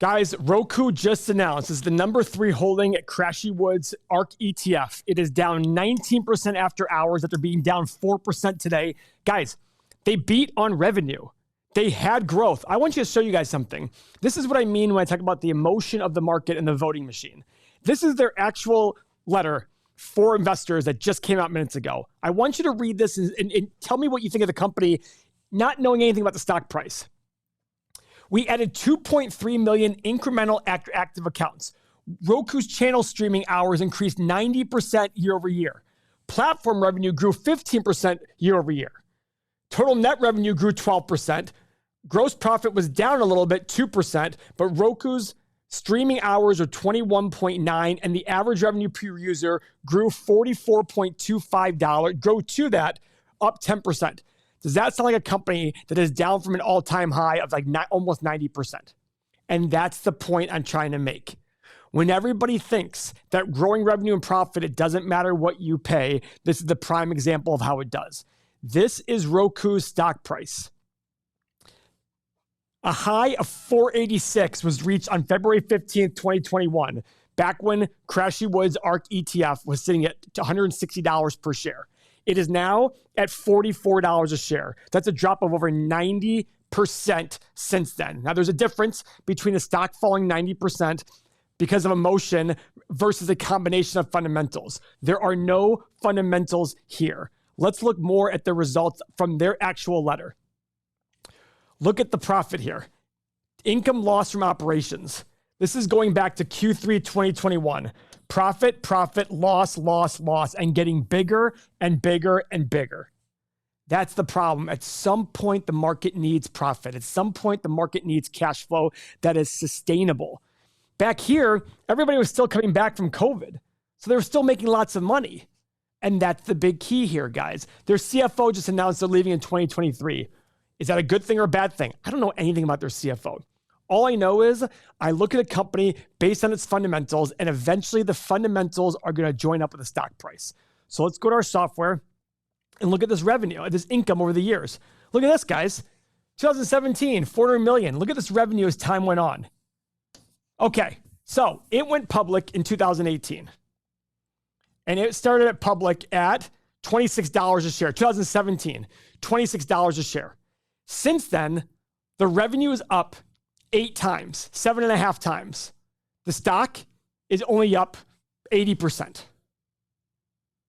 Guys, Roku just announced is the number 3 holding at Crashy Woods ARK ETF. It is down 19% after hours after being down 4% today. Guys, they beat on revenue. They had growth. I want you to show you guys something. This is what I mean when I talk about the emotion of the market and the voting machine. This is their actual letter for investors that just came out minutes ago. I want you to read this and tell me what you think of the company, not knowing anything about the stock price. We added 2.3 million incremental active accounts. Roku's channel streaming hours increased 90% year over year. Platform revenue grew 15% year over year. Total net revenue grew 12%. Gross profit was down a little bit, 2%, but Roku's streaming hours are 21.9, and the average revenue per user grew $44.25, grew to that, up 10%. Does that sound like a company that is down from an all-time high of like almost 90%? And that's the point I'm trying to make. When everybody thinks that growing revenue and profit, it doesn't matter what you pay, this is the prime example of how it does. This is Roku's stock price. A high of 486 was reached on February 15th, 2021, back when Crashy Woods ARK ETF was sitting at $160 per share. It is now at $44 a share. That's a drop of over 90% since then. Now, there's a difference between the stock falling 90% because of emotion versus a combination of fundamentals. There are no fundamentals here. Let's look more at the results from their actual letter. Look at the profit here. Income loss from operations. This is going back to Q3 2021. Profit, loss, and getting bigger and bigger and bigger. That's the problem. At some point, the market needs profit. At some point, the market needs cash flow that is sustainable. Back here, everybody was still coming back from COVID. So they were still making lots of money. And that's the big key here, guys. Their CFO just announced they're leaving in 2023. Is that a good thing or a bad thing? I don't know anything about their CFO. All I know is I look at a company based on its fundamentals, and eventually the fundamentals are going to join up with the stock price. So let's go to our software and look at this revenue, this income over the years. Look at this, guys. 2017, 400 million. Look at this revenue as time went on. Okay, so it went public in 2018. And it started at public at $26 a share. 2017, $26 a share. Since then, the revenue is up 8 times, 7.5 times. The stock is only up 80%.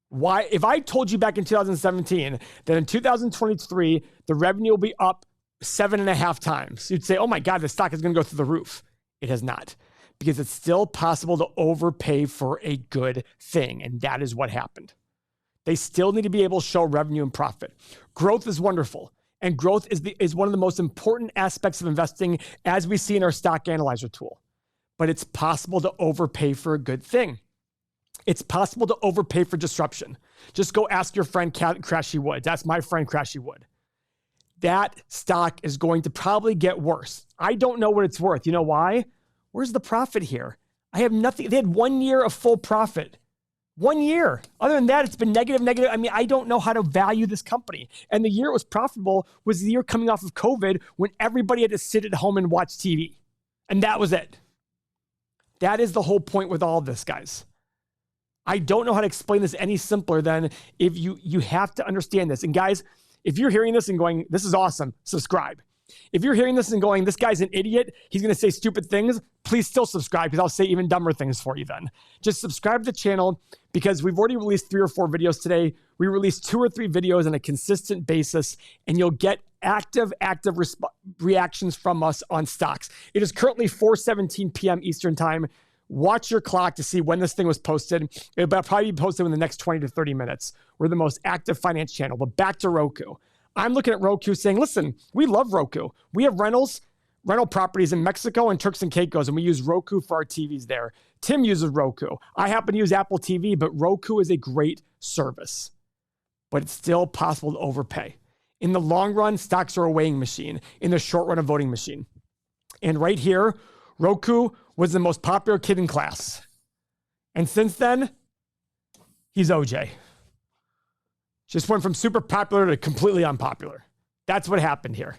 Why? If I told you back in 2017 that in 2023, the revenue will be up 7.5 times, you'd say, oh my God, the stock is going to go through the roof. It has not, because it's still possible to overpay for a good thing. And that is what happened. They still need to be able to show revenue and profit. Growth is wonderful. And growth is one of the most important aspects of investing, as we see in our stock analyzer tool. But it's possible to overpay for a good thing. It's possible to overpay for disruption. Just go ask your friend Crashy Wood. That's my friend Crashy Wood. That stock is going to probably get worse. I don't know what it's worth. You know why? Where's the profit here? I have nothing. They had 1 year of full profit. 1 year. Other than that, it's been negative. I mean, I don't know how to value this company. And the year it was profitable was the year coming off of COVID when everybody had to sit at home and watch TV. And that was it. That is the whole point with all of this, guys. I don't know how to explain this any simpler than if you have to understand this. And guys, if you're hearing this and going, this is awesome, subscribe. If you're hearing this and going, this guy's an idiot, he's going to say stupid things, please still subscribe, because I'll say even dumber things for you then. Just subscribe to the channel, because we've already released 3 or 4 videos today. We release 2 or 3 videos on a consistent basis, and you'll get active reactions from us on stocks. It is currently 4:17 p.m. Eastern time. Watch your clock to see when this thing was posted. It'll probably be posted in the next 20 to 30 minutes. We're the most active finance channel. But back to Roku. I'm looking at Roku saying, listen, we love Roku. We have rental properties in Mexico and Turks and Caicos, and we use Roku for our TVs there. Tim uses Roku. I happen to use Apple TV, but Roku is a great service. But it's still possible to overpay. In the long run, stocks are a weighing machine. In the short run, a voting machine. And right here, Roku was the most popular kid in class. And since then, he's OJ. Just went from super popular to completely unpopular. That's what happened here.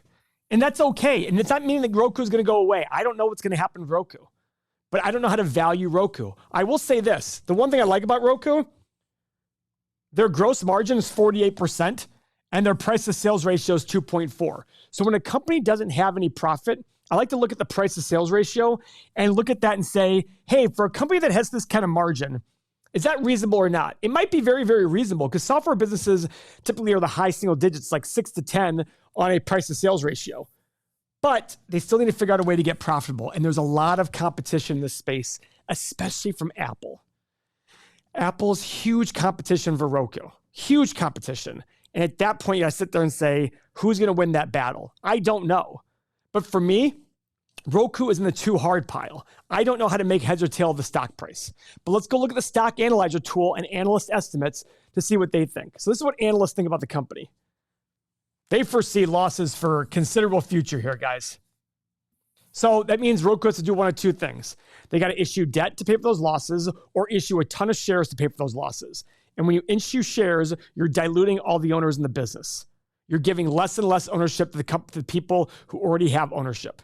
And that's okay. And it's not meaning that Roku is going to go away. I don't know what's going to happen with Roku, but I don't know how to value Roku. I will say this. The one thing I like about Roku, their gross margin is 48% and their price to sales ratio is 2.4. So when a company doesn't have any profit, I like to look at the price to sales ratio and look at that and say, hey, for a company that has this kind of margin, is that reasonable or not? It might be very, very reasonable because software businesses typically are the high single digits, like 6 to 10 on a price to sales ratio. But they still need to figure out a way to get profitable. And there's a lot of competition in this space, especially from Apple. Apple's huge competition for Roku, huge competition. And at that point, you gotta sit there and say, who's gonna win that battle? I don't know. But for me, Roku is in the too hard pile. I don't know how to make heads or tail of the stock price. But let's go look at the stock analyzer tool and analyst estimates to see what they think. So this is what analysts think about the company. They foresee losses for considerable future here, guys. So that means Roku has to do one of two things. They got to issue debt to pay for those losses or issue a ton of shares to pay for those losses. And when you issue shares, you're diluting all the owners in the business. You're giving less and less ownership to the people who already have ownership.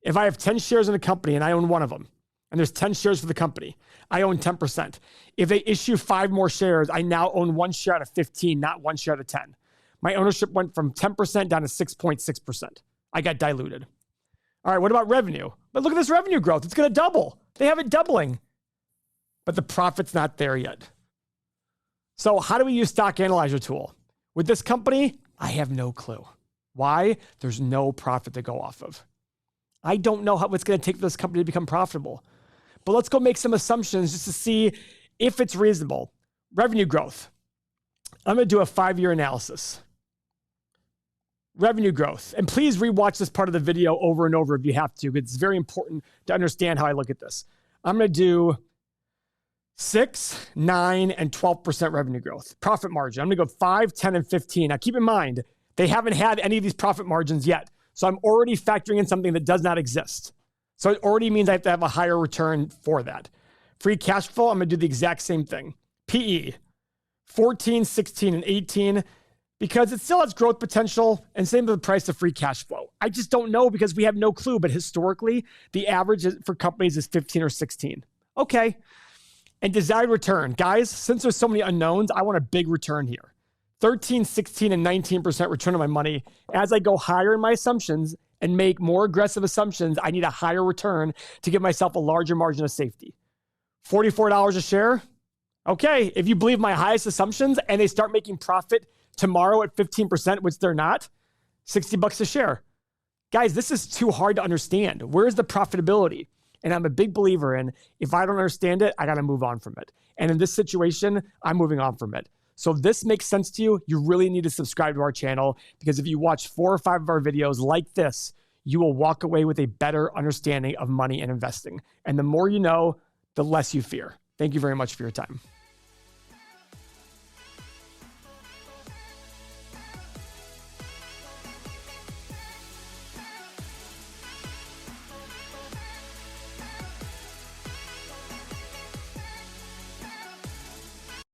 If I have 10 shares in a company and I own one of them, and there's 10 shares for the company, I own 10%. If they issue 5 more shares, I now own 1 share out of 15, not 1 share out of 10. My ownership went from 10% down to 6.6%. I got diluted. All right, what about revenue? But look at this revenue growth. It's going to double. They have it doubling, but the profit's not there yet. So how do we use stock analyzer tool? With this company, I have no clue. Why? There's no profit to go off of. I don't know what's going to take this company to become profitable. But let's go make some assumptions just to see if it's reasonable. Revenue growth. I'm going to do a 5-year analysis. Revenue growth. And please rewatch this part of the video over and over if you have to, because it's very important to understand how I look at this. I'm going to do 6, 9, and 12% revenue growth. Profit margin. I'm going to go 5, 10, and 15. Now keep in mind, they haven't had any of these profit margins yet. So I'm already factoring in something that does not exist. So it already means I have to have a higher return for that. Free cash flow, I'm going to do the exact same thing. PE, 14, 16, and 18, because it still has growth potential, and same with the price of free cash flow. I just don't know because we have no clue, but historically, the average for companies is 15 or 16. Okay. And desired return. Guys, since there's so many unknowns, I want a big return here. 13, 16, and 19% return on my money. As I go higher in my assumptions and make more aggressive assumptions, I need a higher return to give myself a larger margin of safety. $44 a share. Okay, if you believe my highest assumptions and they start making profit tomorrow at 15%, which they're not, $60 a share. Guys, this is too hard to understand. Where's the profitability? And I'm a big believer in, if I don't understand it, I got to move on from it. And in this situation, I'm moving on from it. So if this makes sense to you, you really need to subscribe to our channel, because if you watch 4 or 5 of our videos like this, you will walk away with a better understanding of money and investing. And the more you know, the less you fear. Thank you very much for your time.